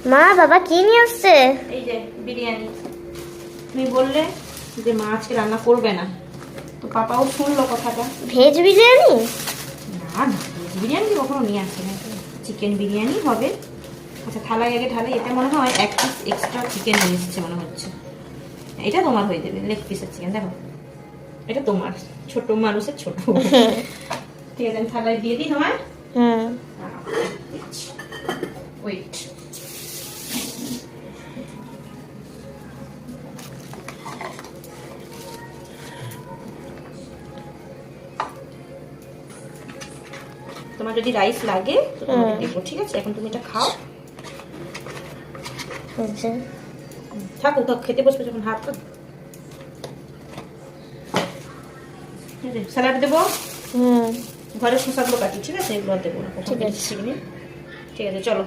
মা বাবা কি নিয়ে আসছে? এই যে বিরিয়ানি। তুমি বললে যে মা আজকে রান্না করবে না, তো পাপাও শুনলো কথাটা। ভেজ বিরিয়ানি? না না, বিরিয়ানি কখনো নিয়ে আসছে না, চিকেন বিরিয়ানি হবে। আচ্ছা থালায় আগে ঢালে। এটা মনে হয় 1 পিস এক্সট্রা চিকেন নিয়ে এসেছে মনে হচ্ছে। এটা তোমার হয়ে যাবে, লেগ পিসের চিকেন। দেখো এটা তোমার, ছোট মানুষের ছোট। ঠিক আছে, আমি থালায় দিয়ে দিই তোমার। ওয়েট, তোমার যদি রাইস লাগে তো তোমাকে দেবো, ঠিক আছে? এখন তুমি এটা খাও। থাকো তো, খেতে বসবে যখন হাত তো। স্যালাড দেবো, ঘরের শসাগুলো কাটি, ঠিক আছে? এগুলো দেবো না, ঠিক আছে। ঠিক আছে, চলো।